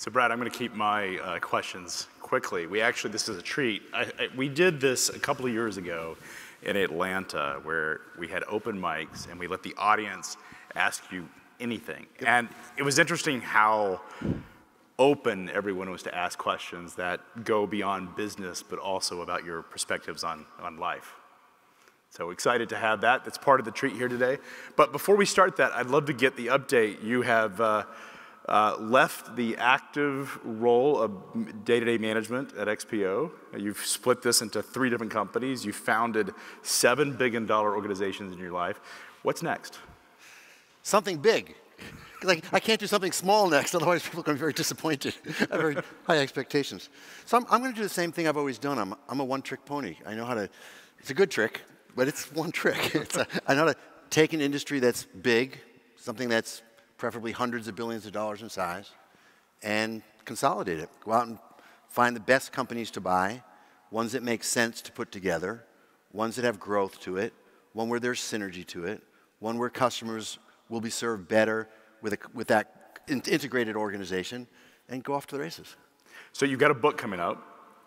So Brad, I'm going to keep my questions quickly. This is a treat. We did this a couple of years ago in Atlanta where we had open mics and we let the audience ask you anything. Yep. And it was interesting how open everyone was to ask questions that go beyond business, but also about your perspectives on life. So excited to have that. That's part of the treat here today. But before we start that, I'd love to get the update. You have left the active role of day-to-day management at XPO. You've split this into 3 different companies. You founded $7 billion organizations in your life. What's next? Something big. Like, I can't do something small next, otherwise people are going to be very disappointed. I have very high expectations. So I'm going to do the same thing I've always done. I'm a one-trick pony. I know how to, it's a good trick, but it's one trick. I know how to take an industry that's big, something that's preferably hundreds of billions of dollars in size, and consolidate it. Go out and find the best companies to buy, ones that make sense to put together, ones that have growth to it, one where there's synergy to it, one where customers will be served better with that integrated organization, and go off to the races. So you've got a book coming out.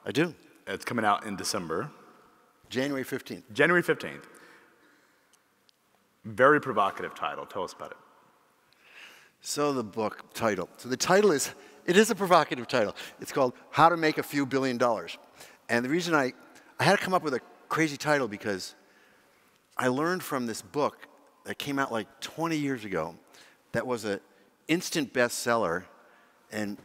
I do. It's coming out in December. January 15th. January 15th. Very provocative title. Tell us about it. So the book title. So the title is, it is a provocative title. It's called How to Make a Few $1 Billion. And the reason I had to come up with a crazy title because I learned from this book that came out like 20 years ago that was an instant bestseller, and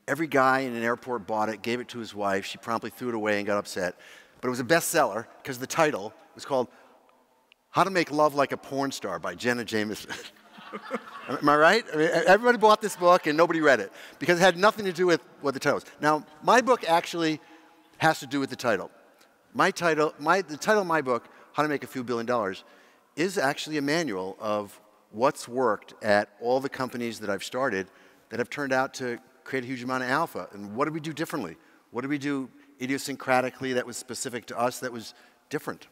every guy in an airport bought it, gave it to his wife. She promptly threw it away and got upset. But it was a bestseller because the title was called How to Make Love Like a Porn Star by Jenna Jameson. Am I right? I mean, everybody bought this book and nobody read it because it had nothing to do with what the title was. Now, my book actually has to do with the title. The title of my book, How to Make a Few $1 Billion, is actually a manual of what's worked at all the companies that I've started that have turned out to create a huge amount of alpha. And what did we do differently? What did we do idiosyncratically that was specific to us that was different?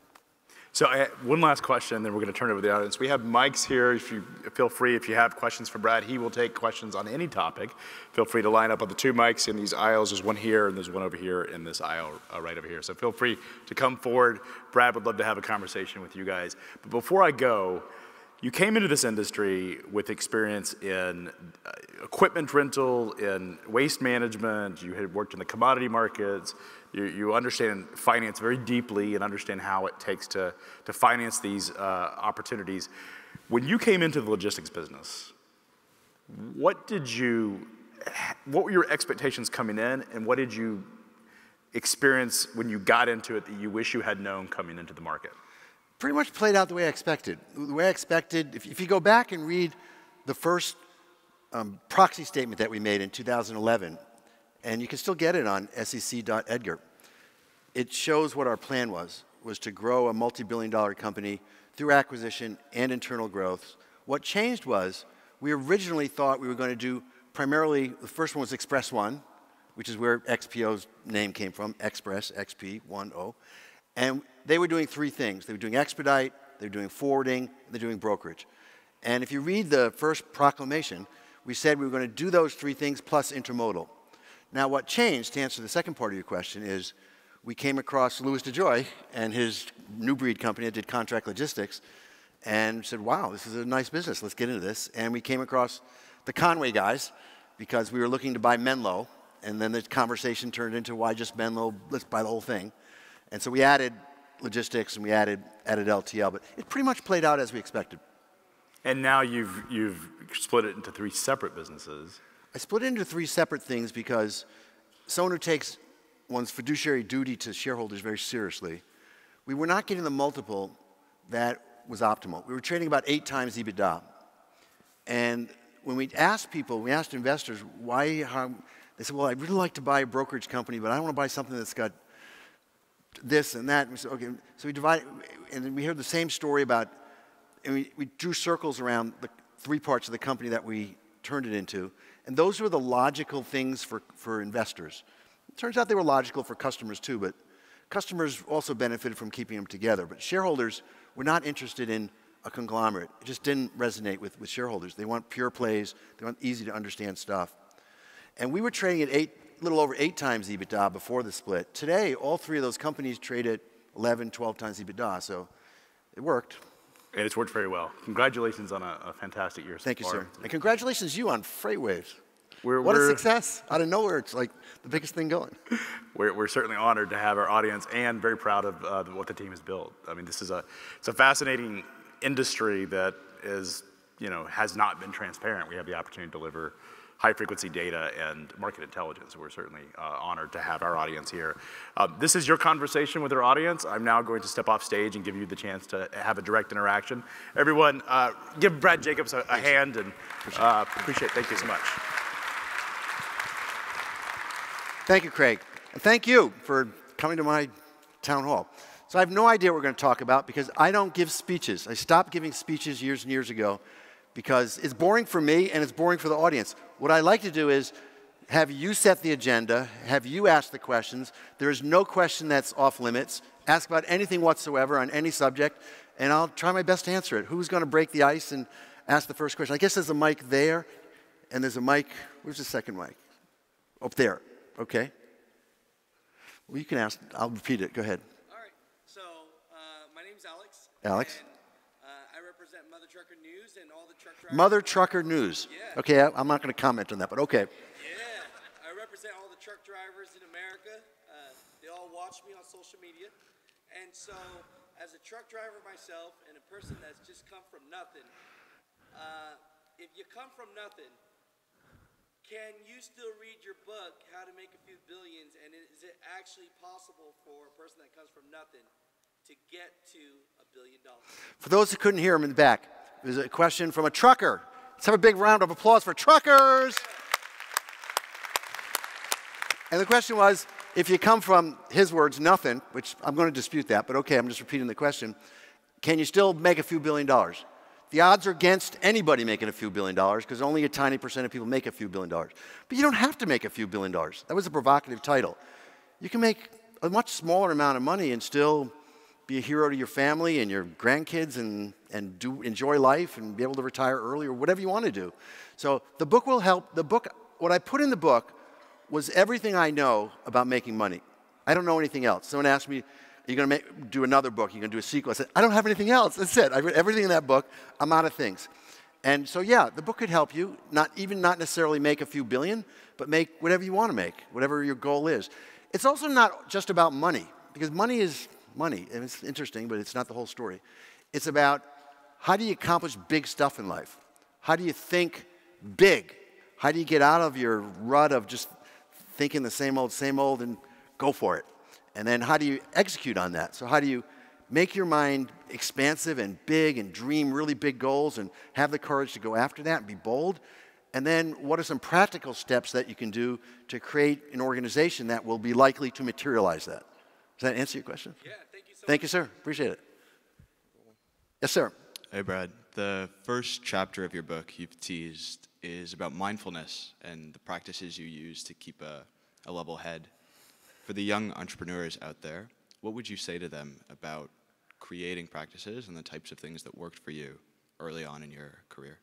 So one last question, then we're going to turn it over to the audience. We have mics here. If you feel free, if you have questions for Brad, he will take questions on any topic. Feel free to line up on the 2 mics in these aisles. There's one here, and there's one over here in this aisle right over here. So feel free to come forward. Brad would love to have a conversation with you guys. But before I go, you came into this industry with experience in equipment rental, in waste management. You had worked in the commodity markets. You understand finance very deeply and understand how it takes to finance these opportunities. When you came into the logistics business, what were your expectations coming in, and what did you experience when you got into it that you wish you had known coming into the market? Pretty much played out the way I expected. The way I expected, if you go back and read the first proxy statement that we made in 2011, and you can still get it on sec.edgar, it shows what our plan was to grow a multi-billion-dollar company through acquisition and internal growth. What changed was we originally thought we were going to do primarily, the first one was Express One, which is where XPO's name came from, Express, XP10. And they were doing 3 things. They were doing expedite, they were doing forwarding, and they're doing brokerage. And if you read the first proclamation, we said we were going to do those 3 things plus intermodal. Now what changed, to answer the second part of your question, is we came across Louis DeJoy and his New Breed company that did contract logistics and said, wow, this is a nice business, let's get into this. And we came across the Conway guys because we were looking to buy Menlo, and then the conversation turned into why just Menlo, let's buy the whole thing. And so we added logistics and we added LTL, but it pretty much played out as we expected. And now you've split it into 3 separate businesses. I split it into 3 separate things because someone who takes one's fiduciary duty to shareholders very seriously, we were not getting the multiple that was optimal. We were trading about 8 times EBITDA. And when we asked people, we asked investors, why, they said, well, I'd really like to buy a brokerage company, but I don't want to buy something that's got this and that. And we said, okay. So we divided, and then we heard the same story about, and we drew circles around the 3 parts of the company that we turned it into. And those were the logical things for investors. It turns out they were logical for customers too, but customers also benefited from keeping them together. But shareholders were not interested in a conglomerate. It just didn't resonate with shareholders. They want pure plays. They want easy to understand stuff. And we were trading at a little over 8 times EBITDA before the split. Today, all 3 of those companies trade at 11, 12 times EBITDA, so it worked. And it's worked very well. Congratulations on a fantastic year so Thank you, far. sir. And congratulations you on FreightWaves. What What a success. Out of nowhere, it's like the biggest thing going. We're certainly honored to have our audience and very proud of what the team has built. I mean, it's a fascinating industry that is, has not been transparent. We have the opportunity to deliver high-frequency data and market intelligence. We're certainly honored to have our audience here. This is your conversation with our audience. I'm now going to step off stage and give you the chance to have a direct interaction. Everyone, give Brad Jacobs a hand, and appreciate it. Thank you so much. Thank you, Craig. And thank you for coming to my town hall. So I have no idea what we're going to talk about because I don't give speeches. I stopped giving speeches years and years ago because it's boring for me and it's boring for the audience. What I like to do is have you set the agenda, have you ask the questions. There is no question that's off limits. Ask about anything whatsoever on any subject, and I'll try my best to answer it. Who's going to break the ice and ask the first question? I guess there's a mic there, and there's a mic. Where's the second mic? Up there. Okay. Well, you can ask. I'll repeat it. Go ahead. All right. So my name's Alex. Alex. And I represent Mother Trucker News and all the truck drivers. Mother Trucker News. Yeah. Okay, I'm not going to comment on that, but okay. Yeah. I represent all the truck drivers in America. They all watch me on social media. And so as a truck driver myself and a person that's just come from nothing, if you come from nothing, can you still read your book, How to Make a Few Billions, and is it actually possible for a person that comes from nothing to get to $1 billion? For those who couldn't hear him in the back, there's a question from a trucker. Let's have a big round of applause for truckers. And the question was, if you come from, his words, nothing, which I'm going to dispute that, but okay, I'm just repeating the question, can you still make a few $1 billion? The odds are against anybody making a few $1 billion because only a tiny percent of people make a few $1 billion. But you don't have to make a few $1 billion. That was a provocative title. You can make a much smaller amount of money and still be a hero to your family and your grandkids and enjoy life and be able to retire early or whatever you want to do. So the book will help. The book, what I put in the book was everything I know about making money. I don't know anything else. Someone asked me, are you going to do another book? You're going to do a sequel? I said, I don't have anything else. That's it. I read everything in that book. I'm out of things. And so, yeah, the book could help you, not necessarily make a few billion, but make whatever you want to make, whatever your goal is. It's also not just about money, because money is money, and it's interesting, but it's not the whole story. It's about how do you accomplish big stuff in life? How do you think big? How do you get out of your rut of just thinking the same old, and go for it? And then how do you execute on that? So how do you make your mind expansive and big and dream really big goals and have the courage to go after that and be bold? And then what are some practical steps that you can do to create an organization that will be likely to materialize that? Does that answer your question? Yeah, thank you so much. Thank you, sir. Appreciate it. Yes, sir. Hey, Brad. The first chapter of your book you've teased is about mindfulness and the practices you use to keep a level head. For the young entrepreneurs out there, what would you say to them about creating practices and the types of things that worked for you early on in your career?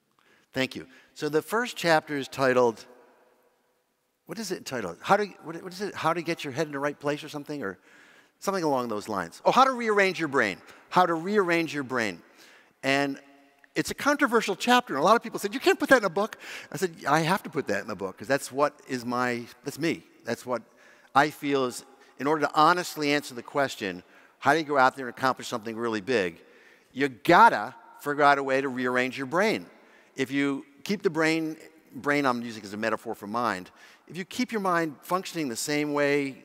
Thank you. So the first chapter is titled, what is it titled? What is it? How to get your head in the right place or something? Or something along those lines. Oh, how to rearrange your brain. How to rearrange your brain. And it's a controversial chapter. And a lot of people said, you can't put that in a book. I said, I have to put that in the book because that's me. That's what I feel is, in order to honestly answer the question, how do you go out there and accomplish something really big? You gotta figure out a way to rearrange your brain. If you keep the brain I'm using as a metaphor for mind, if you keep your mind functioning the same way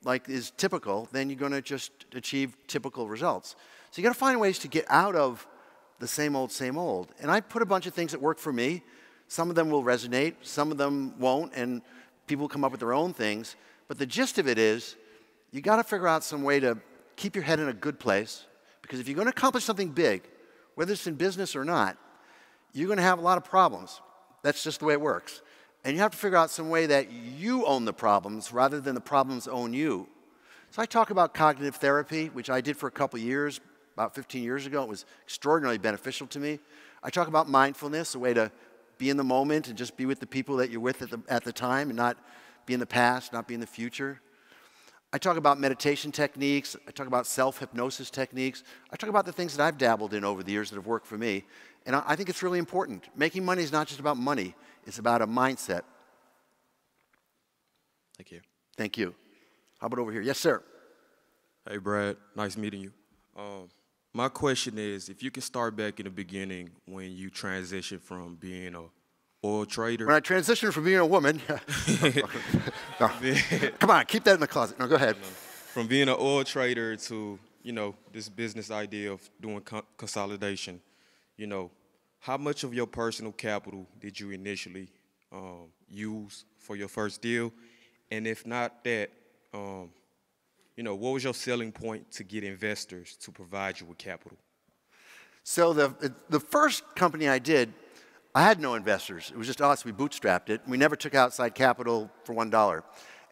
like is typical, then you're gonna just achieve typical results. So you gotta find ways to get out of the same old. And I put a bunch of things that work for me. Some of them will resonate, some of them won't, and people come up with their own things. But the gist of it is, you got to figure out some way to keep your head in a good place, because if you're going to accomplish something big, whether it's in business or not, you're going to have a lot of problems. That's just the way it works. And you have to figure out some way that you own the problems rather than the problems own you. So I talk about cognitive therapy, which I did for a couple of years, about 15 years ago. It was extraordinarily beneficial to me. I talk about mindfulness, a way to be in the moment and just be with the people that you're with at the time and not be in the past, not be in the future. I talk about meditation techniques. I talk about self-hypnosis techniques. I talk about the things that I've dabbled in over the years that have worked for me. And I think it's really important. Making money is not just about money. It's about a mindset. Thank you. Thank you. How about over here? Yes, sir. Hey, Brad. Nice meeting you. My question is, if you can start back in the beginning when you transitioned from being a oil trader. When I transitioned from being a woman. No. Come on, keep that in the closet. No, go ahead. From being an oil trader to, this business idea of doing consolidation, how much of your personal capital did you initially use for your first deal? And if not that, what was your selling point to get investors to provide you with capital? So the first company I did, I had no investors. It was just us. We bootstrapped it. We never took outside capital for $1.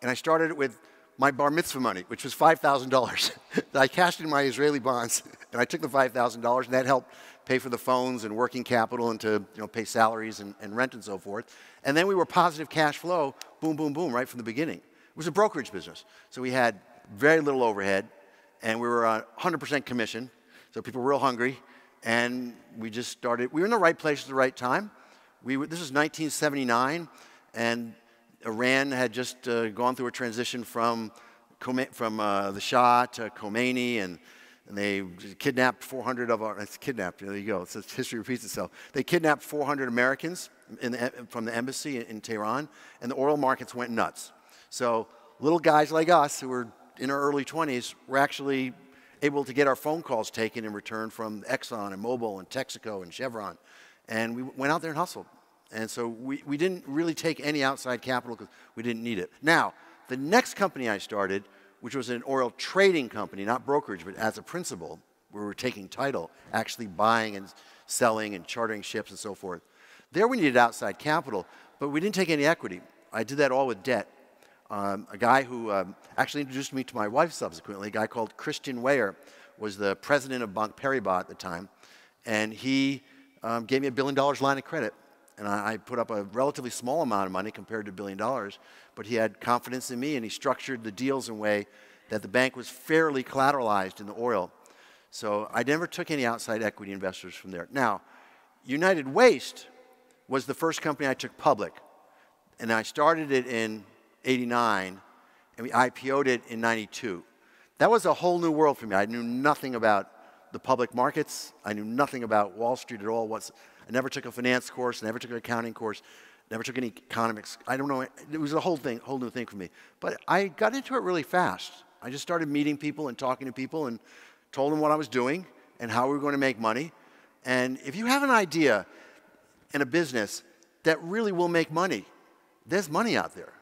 And I started it with my bar mitzvah money, which was $5,000. I cashed in my Israeli bonds, and I took the $5,000, and that helped pay for the phones and working capital and to pay salaries and rent and so forth. And then we were positive cash flow, boom, boom, boom, right from the beginning. It was a brokerage business. So we had very little overhead, and we were on 100% commission. So people were real hungry. And we just started. We were in the right place at the right time. This was 1979, and Iran had just gone through a transition from the Shah to Khomeini, and they kidnapped 400 of our. It's kidnapped. There you go. It's history repeats itself. They kidnapped 400 Americans from the embassy in Tehran, and the oil markets went nuts. So little guys like us who were in our early 20s were actually able to get our phone calls taken in return from Exxon and Mobil and Texaco and Chevron. And we went out there and hustled. And so we didn't really take any outside capital because we didn't need it. Now, the next company I started, which was an oil trading company, not brokerage, but as a principal, where we were taking title, actually buying and selling and chartering ships and so forth. There we needed outside capital, but we didn't take any equity. I did that all with debt. A guy who actually introduced me to my wife subsequently, a guy called Christian Weyer, was the president of Bank Paribas at the time, and he gave me $1 billion line of credit. And I put up a relatively small amount of money compared to $1 billion, but he had confidence in me, and he structured the deals in a way that the bank was fairly collateralized in the oil. So I never took any outside equity investors from there. Now, United Waste was the first company I took public, and I started it in '89, and we IPO'd it in '92. That was a whole new world for me. I knew nothing about the public markets. I knew nothing about Wall Street at all. I never took a finance course, never took an accounting course, never took any economics. I don't know. It was a whole new thing for me. But I got into it really fast. I just started meeting people and talking to people and told them what I was doing and how we were going to make money. And if you have an idea in a business that really will make money, there's money out there.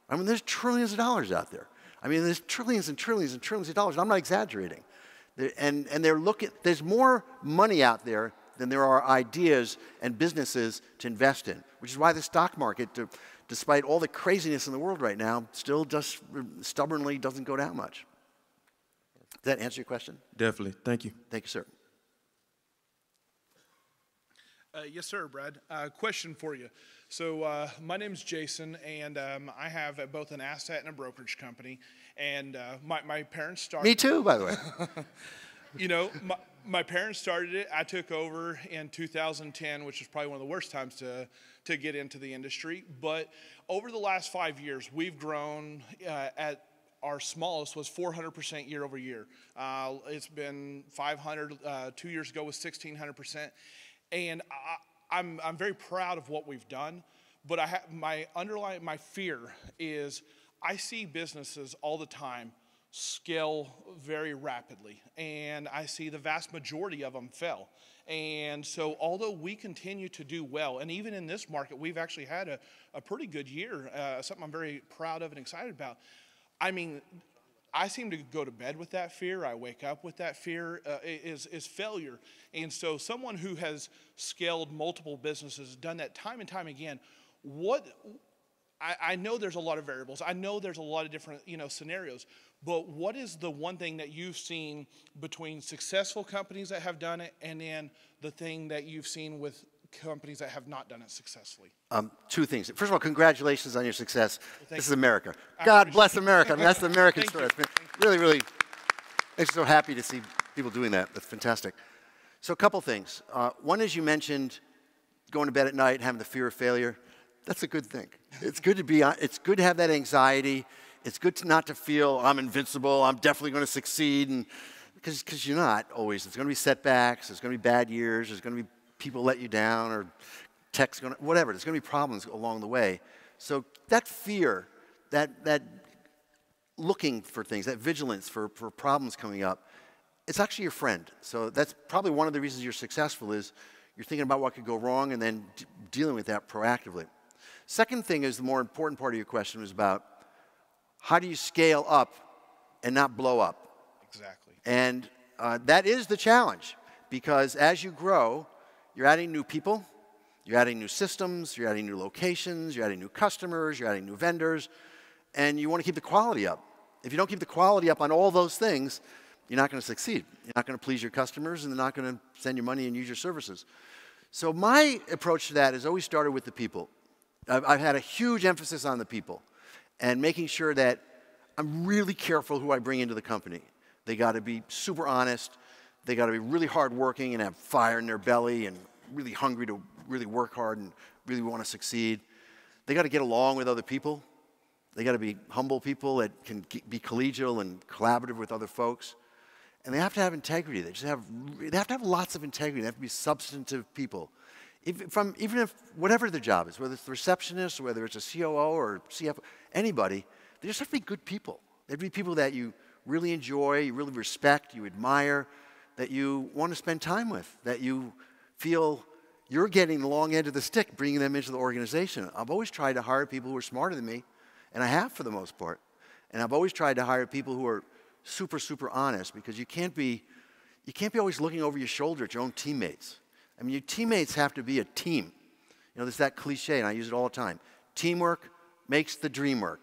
I mean, there's trillions of dollars out there. I mean, there's trillions and trillions and trillions of dollars. And I'm not exaggerating. There's more money out there than there are ideas and businesses to invest in, which is why the stock market, despite all the craziness in the world right now, still just stubbornly doesn't go down much. Does that answer your question? Definitely. Thank you. Thank you, sir. Yes, sir, Brad. Question for you. So my name's Jason, and I have both an asset and a brokerage company. And my parents started. Me too, by the way. You know, my parents started it. I took over in 2010, which was probably one of the worst times to get into the industry. But over the last 5 years, we've grown at our smallest was 400% year over year. It's been 500. 2 years ago was 1,600%. And I'm very proud of what we've done, but my fear is I see businesses all the time scale very rapidly, and I see the vast majority of them fail. And so although we continue to do well, and even in this market, we've actually had a pretty good year, something I'm very proud of and excited about. I mean, I seem to go to bed with that fear. I wake up with that fear is failure. And so someone who has scaled multiple businesses, done that time and time again, I know there's a lot of variables. I know there's a lot of different scenarios. But what is the one thing that you've seen between successful companies that have done it and then the thing that you've seen with companies that have not done it successfully? Two things. First of all, congratulations on your success. This is America. God bless America. I mean, that's the American story. It's been really, really makes me so happy to see people doing that. That's fantastic. So a couple things. One is you mentioned going to bed at night, having the fear of failure. That's a good thing. It's good to have that anxiety. It's good to not to feel I'm invincible, I'm definitely going to succeed, and because you're not always. There's going to be setbacks, there's going to be bad years, there's going to be people let you down, or tech's going to, whatever. There's going to be problems along the way. So that fear, that looking for things, that vigilance for problems coming up, it's actually your friend. So that's probably one of the reasons you're successful is you're thinking about what could go wrong and then dealing with that proactively. Second thing is the more important part of your question was about how do you scale up and not blow up? Exactly. And that is the challenge because as you grow, you're adding new people, you're adding new systems, you're adding new locations, you're adding new customers, you're adding new vendors, and you want to keep the quality up. If you don't keep the quality up on all those things, you're not going to succeed. You're not going to please your customers, and they're not going to send you money and use your services. So my approach to that has always started with the people. I've had a huge emphasis on the people and making sure that I'm really careful who I bring into the company. They got to be super honest. They got to be really hardworking and have fire in their belly and really hungry to really work hard and really want to succeed. They got to get along with other people. They got to be humble people that can be collegial and collaborative with other folks. And they have to have integrity. They have to have lots of integrity. They have to be substantive people. Even if whatever their job is, whether it's the receptionist or whether it's a COO or CFO, anybody, they just have to be good people. They have to be people that you really enjoy, you really respect, you admire, that you want to spend time with, that you feel you're getting the long end of the stick, bringing them into the organization. I've always tried to hire people who are smarter than me, and I have for the most part. And I've always tried to hire people who are super, super honest because you can't be always looking over your shoulder at your own teammates. I mean, your teammates have to be a team. You know, there's that cliche, and I use it all the time. Teamwork makes the dream work.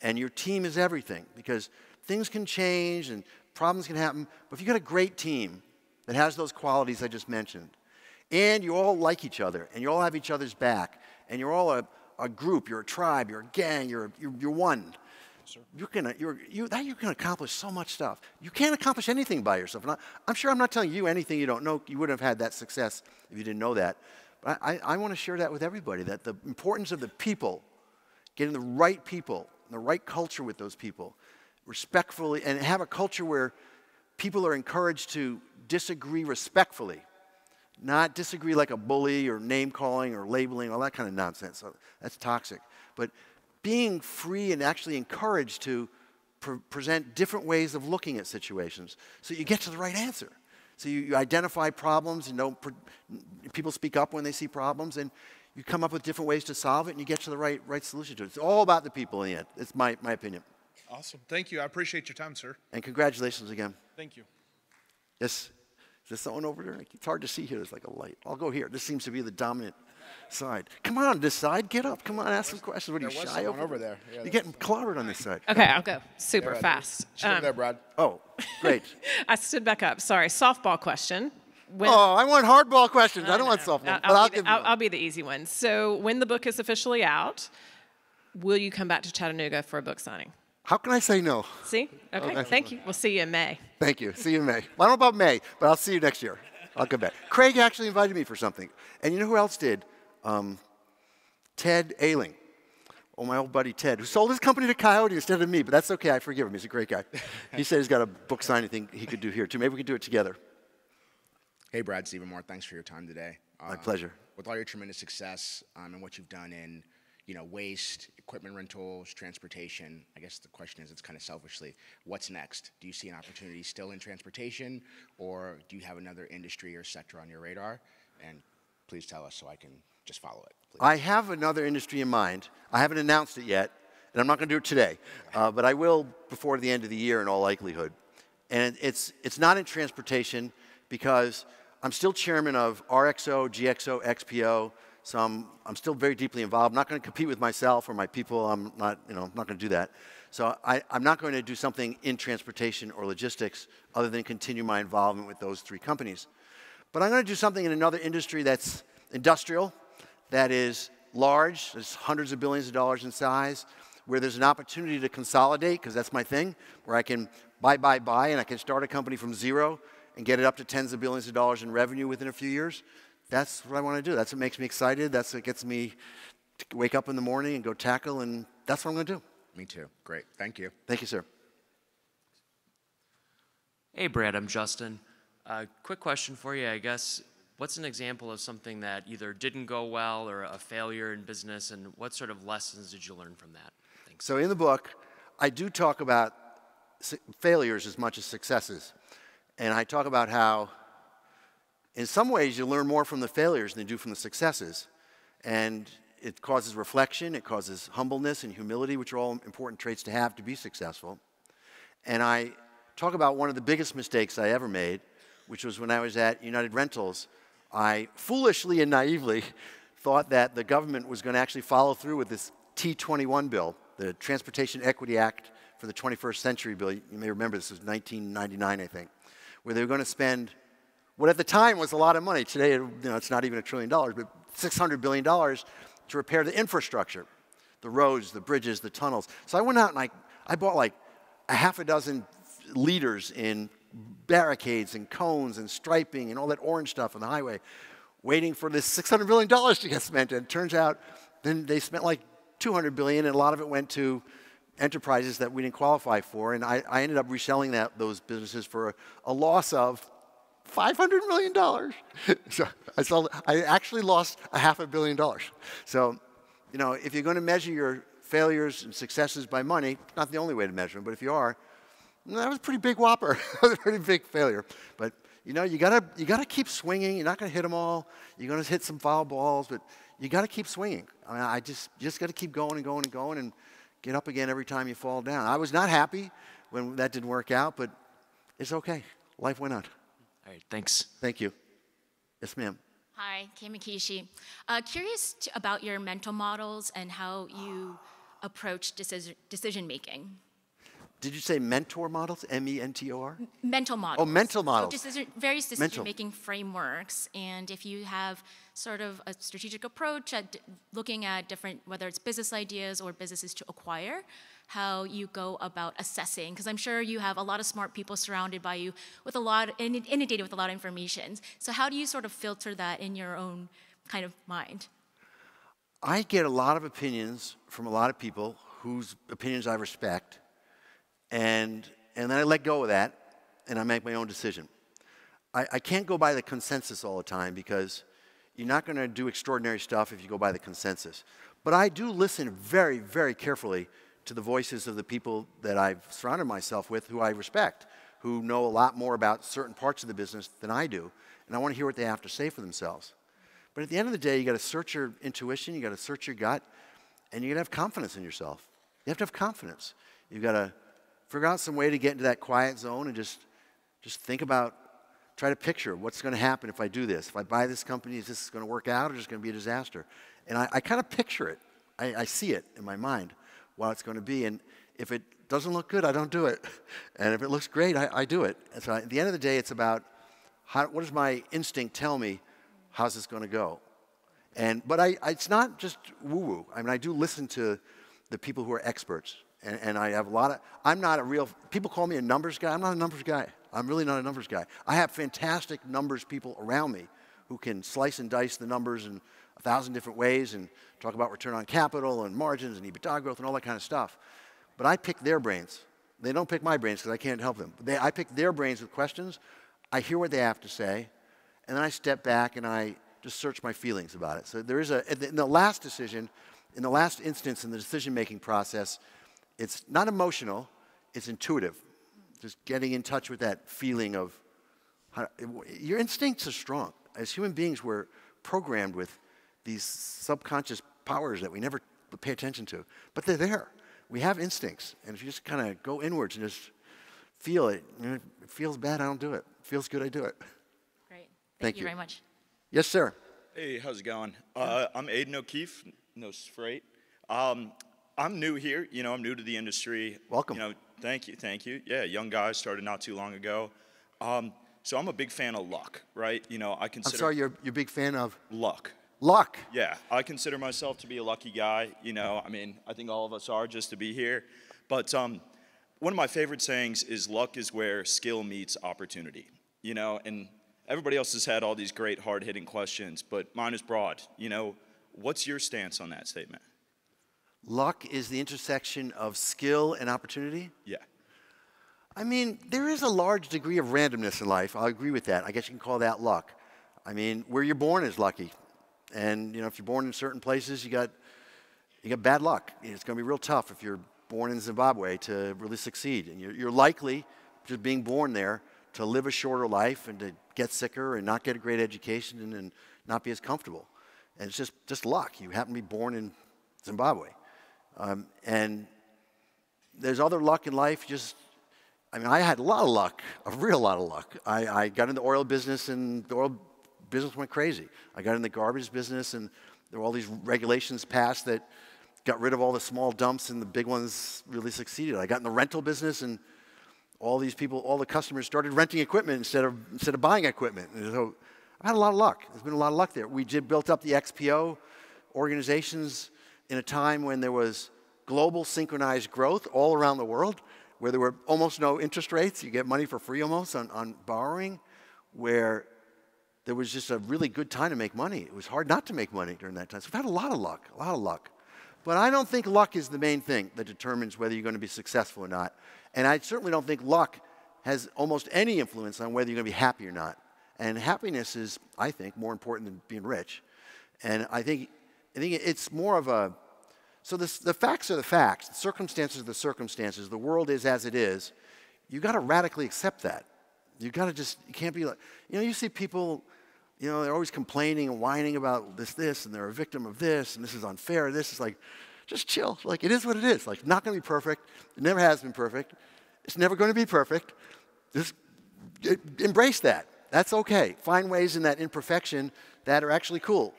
And your team is everything because things can change and problems can happen. But if you've got a great team that has those qualities I just mentioned, and you all like each other, and you all have each other's back, and you're all a group, you're a tribe, you're a gang, you're one, you can accomplish so much stuff. You can't accomplish anything by yourself. And I'm sure I'm not telling you anything you don't know. You wouldn't have had that success if you didn't know that. But I want to share that with everybody, that the importance of the people, getting the right people, the right culture with those people, respectfully, and have a culture where people are encouraged to disagree respectfully, not disagree like a bully or name-calling or labeling, all that kind of nonsense. So that's toxic. But being free and actually encouraged to present different ways of looking at situations so you get to the right answer. So you identify problems, and people speak up when they see problems, and you come up with different ways to solve it, and you get to the right solution to it. It's all about the people in the end. It's my opinion. Awesome. Thank you. I appreciate your time, sir. And congratulations again. Thank you. Yes. Is there someone over there? It's hard to see here. There's like a light. I'll go here. This seems to be the dominant side. Come on, this side. Get up. Come on, ask some questions. What are you, shy over there? Yeah, you're getting clobbered on this side. Okay, I'll go super fast. Over there, Brad. Oh, great. I stood back up. Sorry, softball question. I want hardball questions. I don't want softball. I'll be the easy one. So when the book is officially out, will you come back to Chattanooga for a book signing? How can I say no? See? Okay, thank you. We'll see you in May. Thank you. See you in May. Well, I don't know about May, but I'll see you next year. I'll come back. Craig actually invited me for something. And you know who else did? Ted Ailing. Oh, my old buddy Ted, who sold his company to Coyote instead of me, but that's okay. I forgive him. He's a great guy. He said he's got a book signing thing he could do here, too. Maybe we could do it together. Hey, Brad, Stephen Moore. Thanks for your time today. My pleasure. With all your tremendous success and what you've done in waste, equipment rentals, transportation, I guess the question is, it's kind of selfishly, what's next? Do you see an opportunity still in transportation, or do you have another industry or sector on your radar? And please tell us so I can just follow it. Please. I have another industry in mind. I haven't announced it yet, and I'm not going to do it today, but I will before the end of the year in all likelihood. And it's not in transportation because I'm still chairman of RXO, GXO, XPO. So I'm still very deeply involved. I'm not going to compete with myself or my people. I'm not going to do that. So I'm not going to do something in transportation or logistics other than continue my involvement with those three companies. But I'm going to do something in another industry that's industrial that is large, there's hundreds of billions of dollars in size, where there's an opportunity to consolidate, because that's my thing, where I can buy, and I can start a company from zero and get it up to tens of billions of dollars in revenue within a few years. That's what I want to do. That's what makes me excited. That's what gets me to wake up in the morning and go tackle, and that's what I'm going to do. Me too. Great. Thank you. Thank you, sir. Hey, Brad, I'm Justin. Quick question for you, I guess. What's an example of something that either didn't go well or a failure in business, and what sort of lessons did you learn from that? Thanks. So in the book, I do talk about failures as much as successes. And I talk about how, in some ways, you learn more from the failures than you do from the successes. And it causes reflection, it causes humbleness and humility, which are all important traits to have to be successful. And I talk about one of the biggest mistakes I ever made, which was when I was at United Rentals. I foolishly and naively thought that the government was going to actually follow through with this T21 bill, the Transportation Equity Act for the 21st Century bill. You may remember this was 1999, I think, where they were going to spend what at the time was a lot of money. Today, it's not even $1 trillion, but $600 billion to repair the infrastructure, the roads, the bridges, the tunnels. So I went out and I bought like a half a dozen liters in barricades and cones and striping and all that orange stuff on the highway, waiting for this $600 billion to get spent. And it turns out then they spent like $200 billion, and a lot of it went to enterprises that we didn't qualify for. And I ended up reselling those businesses for a loss of $500 million. So I actually lost $500 million. So, if you're going to measure your failures and successes by money, it's not the only way to measure them, but if you are, that was a pretty big whopper. That was a pretty big failure. But, you gotta keep swinging. You're not going to hit them all. You're going to hit some foul balls, but you got to keep swinging. I mean, you just got to keep going and going and going and get up again every time you fall down. I was not happy when that didn't work out, but it's okay. Life went on. All right, thanks. Thank you. Yes, ma'am. Hi, Kei Mikishi. Curious about your mental models and how you approach decision making. Did you say mentor models? M-E-N-T-O-R? Mental models. Oh, mental models. So various decision-making frameworks, and if you have sort of a strategic approach at looking at different, whether it's business ideas or businesses to acquire, how you go about assessing, because I'm sure you have a lot of smart people surrounded by you with inundated with a lot of information. So how do you sort of filter that in your own kind of mind? I get a lot of opinions from a lot of people whose opinions I respect. And then I let go of that, and I make my own decision. I can't go by the consensus all the time, because you're not going to do extraordinary stuff if you go by the consensus. But I do listen very, very carefully to the voices of the people that I've surrounded myself with, who I respect, who know a lot more about certain parts of the business than I do, and I want to hear what they have to say for themselves. But at the end of the day, you got to search your intuition, you got to search your gut, and you got to have confidence in yourself. You have to have confidence. You've got to figure out some way to get into that quiet zone and just think about, try to picture what's going to happen if I do this. If I buy this company, is this going to work out or is it going to be a disaster? And I kind of picture it. I see it in my mind, what it's going to be. And if it doesn't look good, I don't do it. And if it looks great, I do it. And so at the end of the day, it's about what does my instinct tell me, how's this going to go? But it's not just woo-woo. I mean, I do listen to the people who are experts. And I have a lot of, I'm not a real, people call me a numbers guy. I'm not a numbers guy. I'm really not a numbers guy. I have fantastic numbers people around me who can slice and dice the numbers in 1,000 different ways and talk about return on capital and margins and EBITDA growth and all that kind of stuff. But I pick their brains. They don't pick my brains because I can't help them. I pick their brains with questions. I hear what they have to say, and then I step back and I just search my feelings about it. So there is in the last decision, in the last instance in the decision-making process, it's not emotional, it's intuitive. Just getting in touch with that feeling of, your instincts are strong. As human beings, we're programmed with these subconscious powers that we never pay attention to. But they're there. We have instincts. And if you just kind of go inwards and just feel it, it feels bad, I don't do it. It feels good, I do it. Great. Thank you very much. Yes, sir. Hey, how's it going? I'm Aiden O'Keefe, Nos Freight. I'm new here. I'm new to the industry. Welcome. Thank you. Yeah, young guy, started not too long ago. So I'm a big fan of luck, right? I consider. I'm sorry, you're a big fan of? Luck. Luck. Yeah, I consider myself to be a lucky guy. You know, I mean, I think all of us are just to be here. But one of my favorite sayings is luck is where skill meets opportunity. You know, and everybody else has had all these great hard-hitting questions, but mine is broad. You know, what's your stance on that statement? Luck is the intersection of skill and opportunity? Yeah. I mean, there is a large degree of randomness in life. I'll agree with that. I guess you can call that luck. I mean, where you're born is lucky. And, you know, if you're born in certain places, you got bad luck. It's going to be real tough if you're born in Zimbabwe to really succeed. And you're likely, just being born there, to live a shorter life and to get sicker and not get a great education and not be as comfortable. And it's just luck. You happen to be born in Zimbabwe. And there's other luck in life. I mean, I had a lot of luck, a real lot of luck. I got in the oil business, and the oil business went crazy. I got in the garbage business, and there were all these regulations passed that got rid of all the small dumps, and the big ones really succeeded. I got in the rental business, and all these people, all the customers started renting equipment instead of buying equipment. And so I've had a lot of luck. There's been a lot of luck there. We built up the XPO organizations in a time when there was global synchronized growth all around the world, where there were almost no interest rates. You get money for free almost on borrowing, where there was just a really good time to make money. It was hard not to make money during that time. So we've had a lot of luck. But I don't think luck is the main thing that determines whether you're going to be successful or not. And I certainly don't think luck has almost any influence on whether you're going to be happy or not. And happiness is, I think, more important than being rich. And I think it's more of a, so the facts are the facts, the circumstances are the circumstances, the world is as it is. You've got to radically accept that. You've got to you can't be like, you know, you see people, you know, they're always complaining and whining about this, and they're a victim of this, and this is unfair, this is like, just chill. Like, it is what it is. Like, not going to be perfect. It never has been perfect. It's never going to be perfect. Just embrace that. That's okay. Find ways in that imperfection that are actually cool,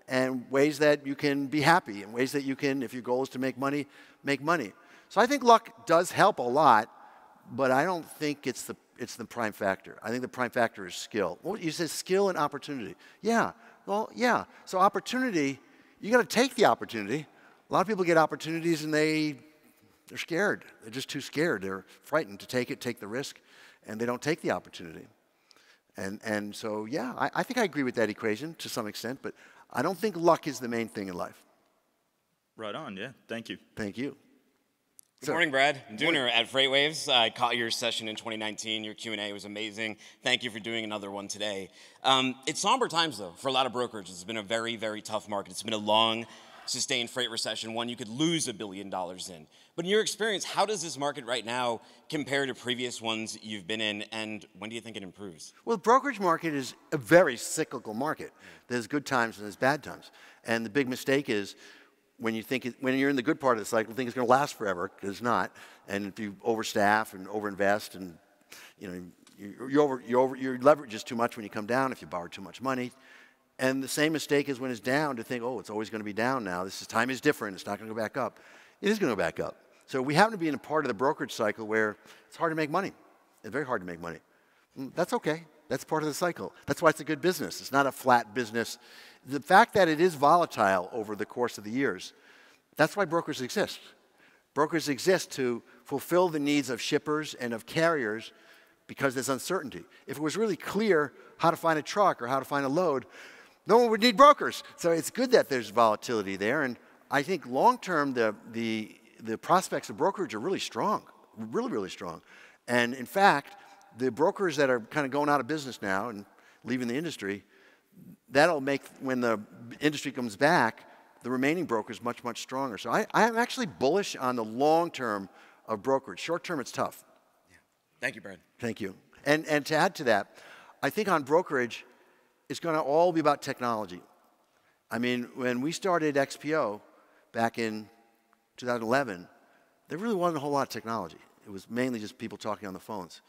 and ways that you can be happy, and ways that you can, if your goal is to make money, make money. So I think luck does help a lot, but I don't think it's the prime factor. I think the prime factor is skill. Well, you said skill and opportunity. Yeah. Well, yeah. So opportunity, you got to take the opportunity. A lot of people get opportunities and they're scared. They're just too scared. They're frightened to take the risk, and they don't take the opportunity. And so, yeah, I think I agree with that equation to some extent, but I don't think luck is the main thing in life. Right on, yeah. Thank you. Thank you. Good morning, Brad. Dooner at FreightWaves. I caught your session in 2019. Your Q&A was amazing. Thank you for doing another one today. It's somber times, though, for a lot of brokerages. It's been a very, very tough market. It's been a long, sustained freight recession, one you could lose $1 billion in. But in your experience, how does this market right now compare to previous ones you've been in, and when do you think it improves? Well, the brokerage market is a very cyclical market. There's good times and there's bad times. And the big mistake is when you're in the good part of the cycle, you think it's going to last forever, because it's not. And if you overstaff and overinvest, and you know, your leverage is too much when you come down, if you borrow too much money. And the same mistake is when it's down, to think, oh, it's always going to be down now. Time is different. It's not going to go back up. It is going to go back up. So we happen to be in a part of the brokerage cycle where it's hard to make money. It's very hard to make money. That's okay. That's part of the cycle. That's why it's a good business. It's not a flat business. The fact that it is volatile over the course of the years, that's why brokers exist. Brokers exist to fulfill the needs of shippers and of carriers, because there's uncertainty. If it was really clear how to find a truck or how to find a load, no one would need brokers. So it's good that there's volatility there. And I think long-term, the prospects of brokerage are really strong, really, really strong. And in fact, the brokers that are kind of going out of business now and leaving the industry, that'll make, when the industry comes back, the remaining brokers much, much stronger. So I am actually bullish on the long term of brokerage. Short term, it's tough. Yeah. Thank you, Brad. Thank you. And to add to that, I think on brokerage, it's going to all be about technology. I mean, when we started XPO back in 2011, there really wasn't a whole lot of technology. It was mainly just people talking on the phones.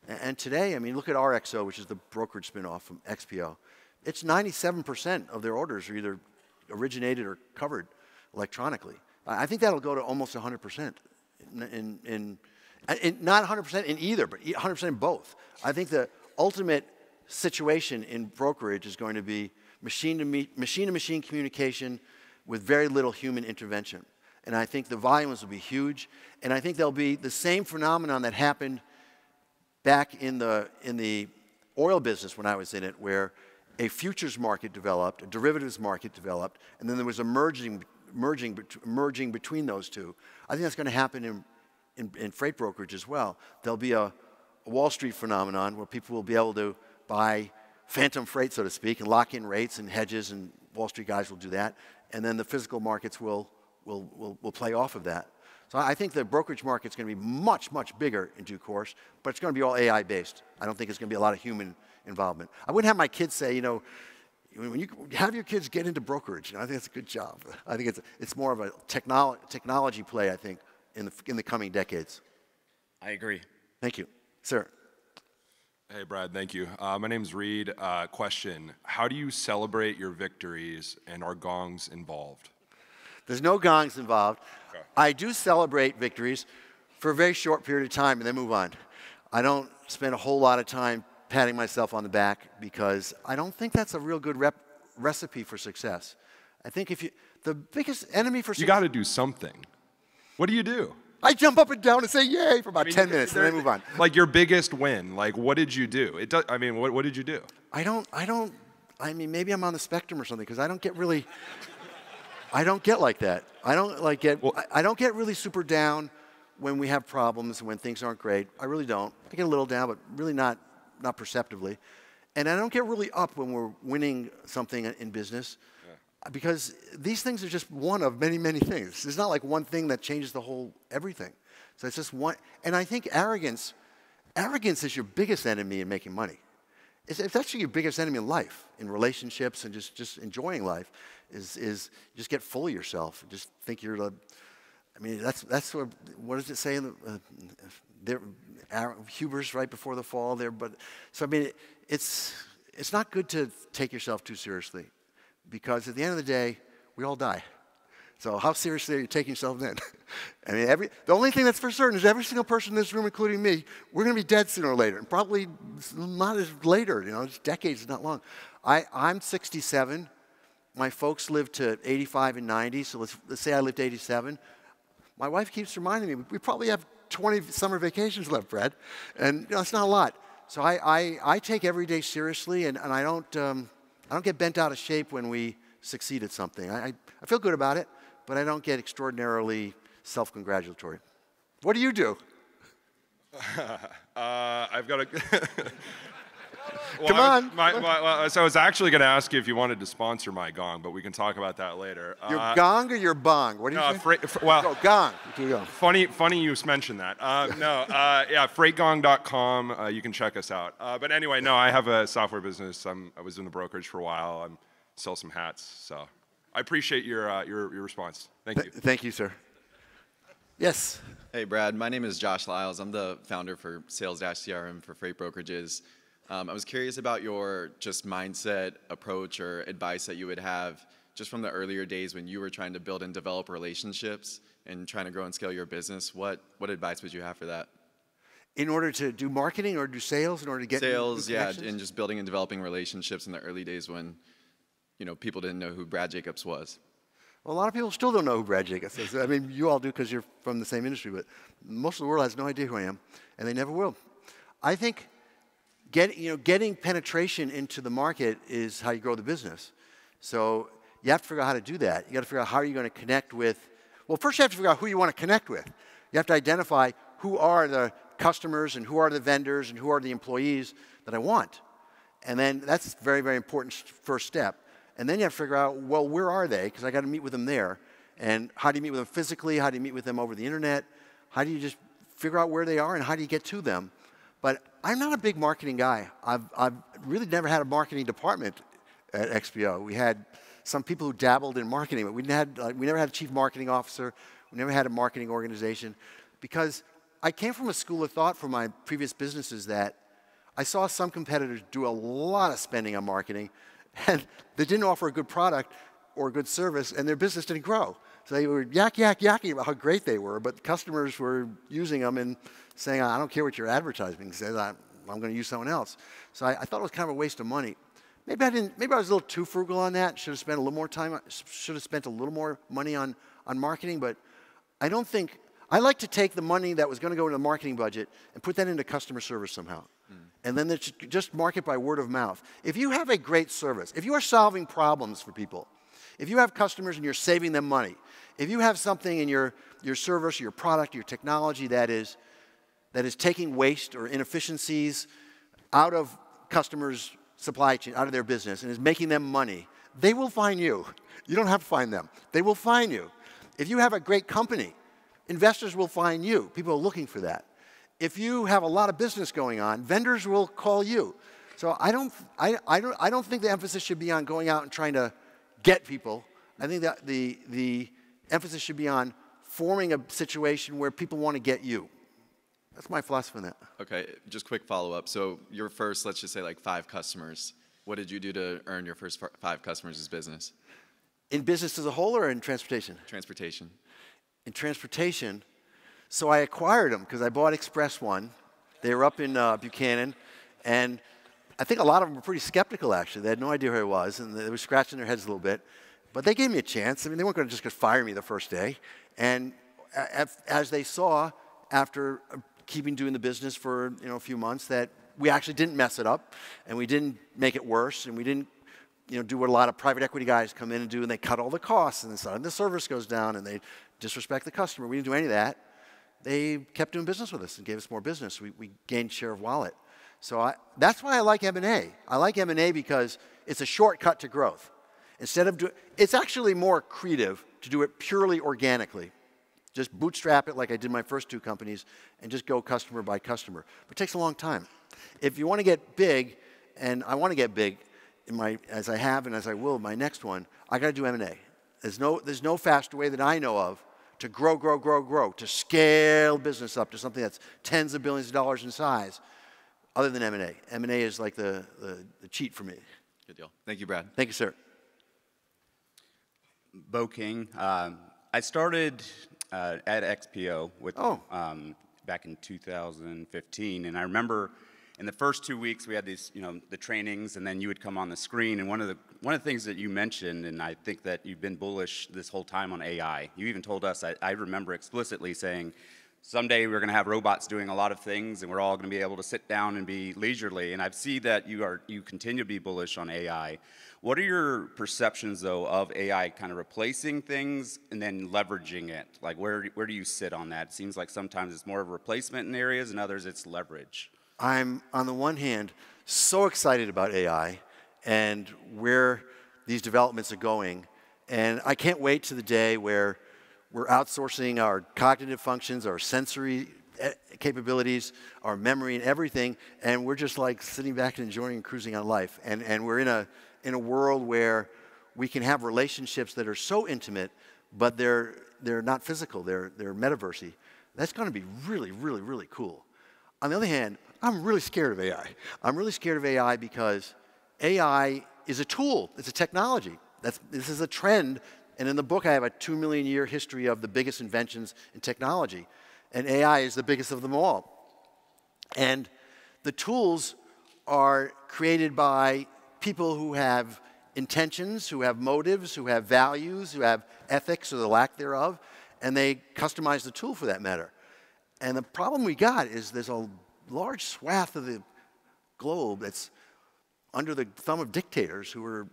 And today, I mean, look at RXO, which is the brokerage spinoff from XPO. It's 97% of their orders are either originated or covered electronically. I think that'll go to almost 100%. Not 100% in either, but 100% in both. I think the ultimate situation in brokerage is going to be machine-to-machine communication with very little human intervention. And I think the volumes will be huge. And I think there'll be the same phenomenon that happened back in the oil business when I was in it, where a futures market developed, a derivatives market developed, and then there was a merging between those two. I think that's going to happen in freight brokerage as well. There'll be a Wall Street phenomenon where people will be able to buy phantom freight, so to speak, and lock in rates and hedges, and Wall Street guys will do that. And then the physical markets will play off of that. So I think the brokerage market's going to be much, much bigger in due course, but it's going to be all AI-based. I don't think it's going to be a lot of human involvement. I wouldn't have my kids say, you know, when you have your kids get into brokerage, I think that's a good job. I think it's more of a technology play, I think, in the coming decades. I agree. Thank you. Sir. Hey, Brad, thank you. My name's Reed. Question, how do you celebrate your victories, and are gongs involved? There's no gongs involved. Okay. I do celebrate victories for a very short period of time and then move on. I don't spend a whole lot of time patting myself on the back because I don't think that's a real good recipe for success. I think the biggest enemy for success... You got to do something. What do you do? I jump up and down and say yay for about 10 minutes and then move on. Like your biggest win, like what did you do? What did you do? I mean, maybe I'm on the spectrum or something because I don't get like that. I don't get really super down when we have problems and when things aren't great. I really don't. I get a little down, but really not perceptively. And I don't get really up when we're winning something in business because these things are just one of many, many things. There's not like one thing that changes the whole everything. So it's just one. And I think arrogance is your biggest enemy in making money. It's actually your biggest enemy in life, in relationships and just enjoying life, is just get full of yourself. Just think you're the, I mean, that's what does it say in the, hubris right before the fall there. But, so I mean, it's not good to take yourself too seriously because at the end of the day, we all die. So how seriously are you taking yourself then? I mean, the only thing that's for certain is every single person in this room, including me, we're going to be dead sooner or later, and probably not as later. You know, it's decades, not long. I'm 67. My folks lived to 85 and 90. So let's say I lived to 87. My wife keeps reminding me we probably have 20 summer vacations left, Brad, and you know, it's not a lot. So I take every day seriously, and I don't get bent out of shape when we succeed at something. I feel good about it, but I don't get extraordinarily self-congratulatory. What do you do? I've got a... Come on. So I was actually going to ask you if you wanted to sponsor my gong, but we can talk about that later. Your gong or your bong? What do you say? Well, gong. Funny you mentioned that. Yeah, freightgong.com. You can check us out. But anyway, no, I have a software business. I was in the brokerage for a while. I sell some hats. So I appreciate your response. Thank you. Thank you, sir. Yes. Hey, Brad. My name is Josh Lyles. I'm the founder for Sales-CRM for freight brokerages. I was curious about your just mindset, approach, or advice that you would have just from the earlier days when you were trying to build and develop relationships and trying to grow and scale your business. What advice would you have for that? In order to do marketing or do sales, in order to get sales, yeah, and just building and developing relationships in the early days when, you know, people didn't know who Brad Jacobs was. Well, a lot of people still don't know who Brad Jacobs is. I mean, you all do because you're from the same industry, but most of the world has no idea who I am, and they never will. I think getting penetration into the market is how you grow the business. So you have to figure out how to do that. You got to figure out how are you going to connect with. Well, first you have to figure out who you want to connect with. You have to identify who are the customers and who are the vendors and who are the employees that I want. And then that's a very, very important first step. And then you have to figure out, well, where are they? Because I got to meet with them there. And how do you meet with them physically? How do you meet with them over the internet? How do you just figure out where they are and how do you get to them? But I'm not a big marketing guy. I've really never had a marketing department at XPO. We had some people who dabbled in marketing, but we never had a chief marketing officer. We never had a marketing organization because I came from a school of thought from my previous businesses that I saw some competitors do a lot of spending on marketing and they didn't offer a good product or a good service and their business didn't grow. So they were yakking about how great they were, but customers were using them and saying, I don't care what your advertising says, I'm going to use someone else. So I thought it was kind of a waste of money. maybe I was a little too frugal on that. Should have spent a little more time, should have spent a little more money on marketing, but I don't think, I like to take the money that was going to go into the marketing budget and put that into customer service somehow. And then just market by word of mouth. If you have a great service, if you are solving problems for people, if you have customers and you're saving them money, if you have something in your service, your product, your technology that is taking waste or inefficiencies out of customers' supply chain, out of their business, and is making them money, they will find you. You don't have to find them. They will find you. If you have a great company, investors will find you. People are looking for that. If you have a lot of business going on, vendors will call you. So I don't think the emphasis should be on going out and trying to get people. I think that the emphasis should be on forming a situation where people want to get you. That's my philosophy on that. Okay, just quick follow-up. So your first, let's just say like 5 customers. What did you do to earn your first 5 customers as business? In business as a whole or in transportation? Transportation. In transportation, so I acquired them because I bought Express One. They were up in Buchanan, and I think a lot of them were pretty skeptical, actually. They had no idea who I was, and they were scratching their heads a little bit. But they gave me a chance. I mean, they weren't going to just fire me the first day. And as they saw, after keeping doing the business for a few months, that we actually didn't mess it up, and we didn't make it worse, and we didn't do what a lot of private equity guys come in and do, and they cut all the costs, and the service goes down, and they disrespect the customer. We didn't do any of that. They kept doing business with us and gave us more business. We gained share of wallet. So that's why I like M&A. I like M&A because it's a shortcut to growth. Instead of it's actually more creative to do it purely organically. Just bootstrap it like I did my first 2 companies and just go customer by customer. But it takes a long time. If you want to get big, and I want to get big, as I have and as I will in my next one, I got to do M&A. There's no faster way that I know of to grow, to scale business up to something that's tens of billions of dollars in size, other than M&A. M&A is like the cheat for me. Good deal. Thank you, Brad. Thank you, sir. Bo King. I started at XPO back in 2015, and I remember in the first 2 weeks we had these, the trainings, and then you would come on the screen, and one of the things that you mentioned, and I think that you've been bullish this whole time on AI. You even told us, I remember explicitly saying, someday we're going to have robots doing a lot of things, and we're all going to be able to sit down and be leisurely. And I see that you continue to be bullish on AI. What are your perceptions, though, of AI kind of replacing things and then leveraging it? Like, where do you sit on that? It seems like sometimes it's more of a replacement in areas, and others it's leverage. I'm, on the one hand, so excited about AI and where these developments are going. And I can't wait to the day where we're outsourcing our cognitive functions, our sensory capabilities, our memory and everything, and we're just like sitting back and enjoying and cruising on life. And we're in a world where we can have relationships that are so intimate, but they're not physical, they're metaversy. That's going to be really, really, really cool. On the other hand, I'm really scared of AI. I'm really scared of AI because AI is a tool. It's a technology. This is a trend. And in the book, I have a 2 million year history of the biggest inventions in technology. And AI is the biggest of them all. And the tools are created by people who have intentions, who have motives, who have values, who have ethics or the lack thereof, and they customize the tool for that matter. And the problem we got is there's a large swath of the globe that's under the thumb of dictators who are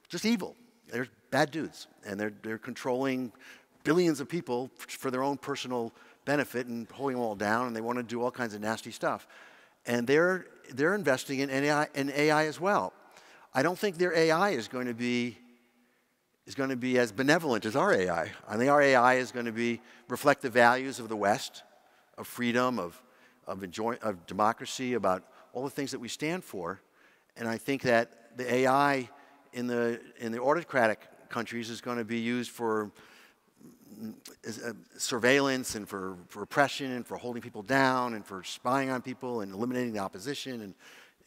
just evil. They're bad dudes, and they're controlling billions of people for their own personal benefit and holding them all down, and they want to do all kinds of nasty stuff. And they're investing in AI as well. I don't think their AI is going to be as benevolent as our AI. I think our AI is going to reflect the values of the West, of freedom, of democracy, about all the things that we stand for. And I think that the AI in the autocratic countries is going to be used for surveillance and for oppression and for holding people down and for spying on people and eliminating the opposition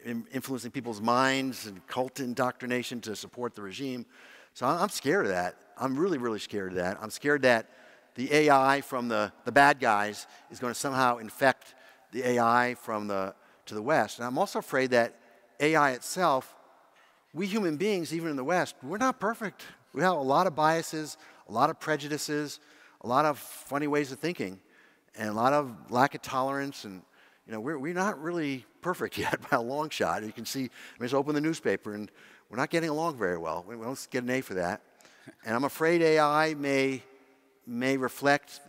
and influencing people's minds and cult indoctrination to support the regime. So I'm scared of that. I'm really, really scared of that. I'm scared that the AI from the bad guys is going to somehow infect the AI to the West. And I'm also afraid that AI itself we human beings, even in the West, we're not perfect. We have a lot of biases, a lot of prejudices, a lot of funny ways of thinking, and a lot of lack of tolerance. And you know, we're not really perfect yet by a long shot. You can see, I mean, just open the newspaper, and we're not getting along very well. We don't get an A for that. And I'm afraid AI may reflect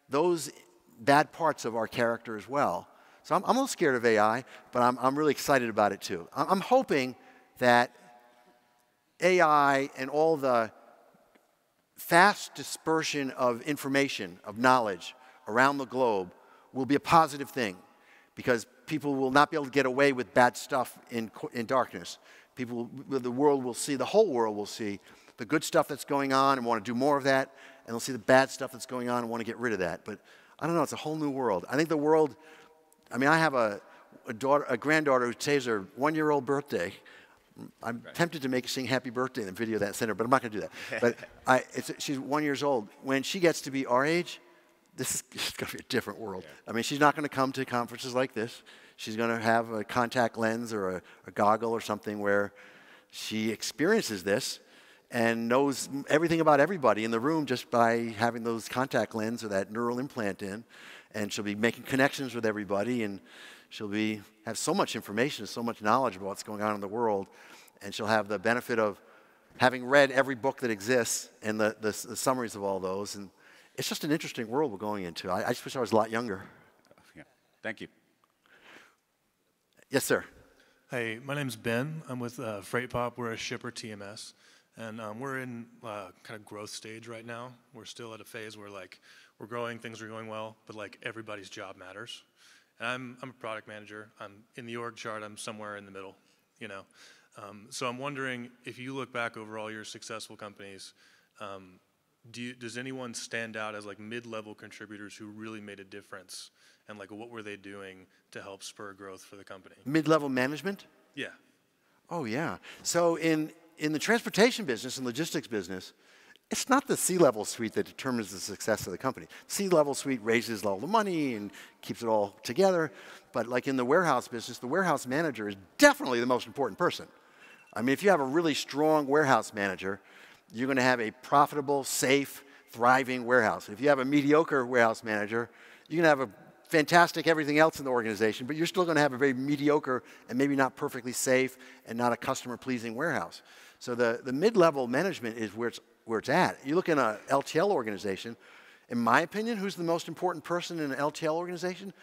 those bad parts of our character as well. So I'm a little scared of AI, but I'm really excited about it too. I'm hoping that AI and all the fast dispersion of information, of knowledge around the globe will be a positive thing, because people will not be able to get away with bad stuff in darkness. The world will see, the whole world will see the good stuff that's going on and want to do more of that, and they'll see the bad stuff that's going on and want to get rid of that. But I don't know, it's a whole new world. I think the world, I mean, I have a granddaughter who today's her 1-year-old birthday. I'm tempted to sing happy birthday in the video that center, but I'm not going to do that. But she's 1 year old. When she gets to be our age, this is going to be a different world. Yeah. I mean, she's not going to come to conferences like this. She's going to have a contact lens or a goggle or something where she experiences this and knows everything about everybody in the room just by having those contact lens or that neural implant in. And she'll be making connections with everybody, and she'll have so much information, so much knowledge about what's going on in the world, and she'll have the benefit of having read every book that exists and the summaries of all those. And it's just an interesting world we're going into. I just wish I was a lot younger. Yeah. Thank you. Yes, sir. Hey, my name's Ben. I'm with FreightPop. We're a shipper TMS. And we're in kind of growth stage right now. We're still at a phase where we're growing, things are going well, but everybody's job matters. And I'm a product manager. I'm in the org chart. I'm somewhere in the middle, you know. So I'm wondering, if you look back over all your successful companies, does anyone stand out as mid-level contributors who really made a difference? And what were they doing to help spur growth for the company? Mid-level management? Yeah. Oh, yeah. So in the transportation business and logistics business, it's not the C-level suite that determines the success of the company. C-level suite raises all the money and keeps it all together. But in the warehouse business, the warehouse manager is definitely the most important person. I mean, if you have a really strong warehouse manager, you're going to have a profitable, safe, thriving warehouse. If you have a mediocre warehouse manager, you're going to have a fantastic everything else in the organization, but you're still going to have a very mediocre and maybe not perfectly safe and not a customer-pleasing warehouse. So the mid-level management is where it's at. You look in an LTL organization, in my opinion, who's the most important person in an LTL organization?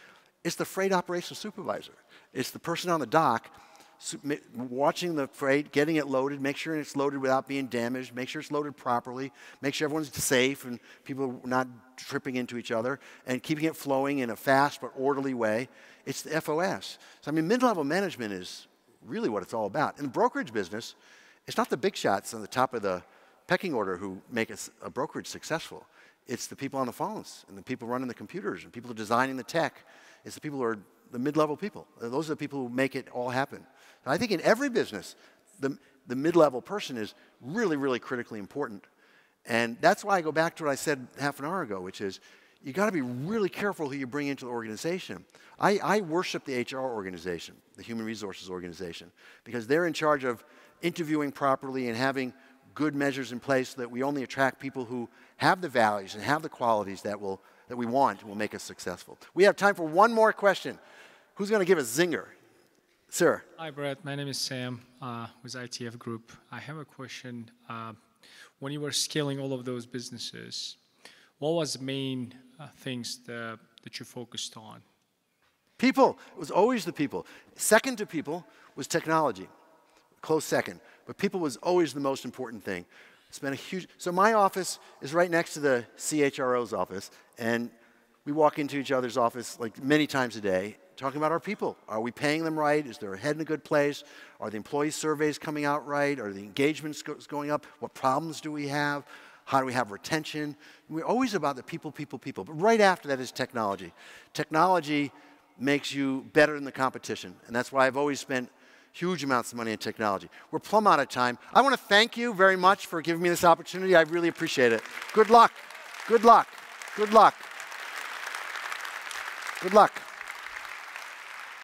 It's the freight operations supervisor. It's the person on the dock watching the freight, getting it loaded, make sure it's loaded without being damaged, make sure it's loaded properly, make sure everyone's safe and people are not tripping into each other, and keeping it flowing in a fast but orderly way. It's the FOS. So I mean, mid-level management is really what it's all about. In the brokerage business, it's not the big shots on the top of the pecking order who make a brokerage successful. It's the people on the phones and the people running the computers and people designing the tech. It's the people who are the mid-level people. Those are the people who make it all happen. And I think in every business, the mid-level person is really, really critically important. And that's why I go back to what I said half an hour ago, which is you got to be really careful who you bring into the organization. I worship the HR organization, the human resources organization, because they're in charge of interviewing properly and having good measures in place so that we only attract people who have the values and have the qualities that we want and will make us successful. We have time for one more question. Who's going to give a zinger? Sir. Hi, Brett. My name is Sam with ITF Group. I have a question. When you were scaling all of those businesses, what was the main things that you focused on? People. It was always the people. Second to people was technology. Close second. But people was always the most important thing. It's been a huge... So my office is right next to the CHRO's office, and we walk into each other's office many times a day, talking about our people. Are we paying them right? Is their head in a good place? Are the employee surveys coming out right? Are the engagements going up? What problems do we have? How do we have retention? We're always about the people, people, people. But right after that is technology. Technology makes you better than the competition, and that's why I've always spent huge amounts of money in technology. We're plumb out of time. I want to thank you very much for giving me this opportunity. I really appreciate it. Good luck. Good luck. Good luck. Good luck.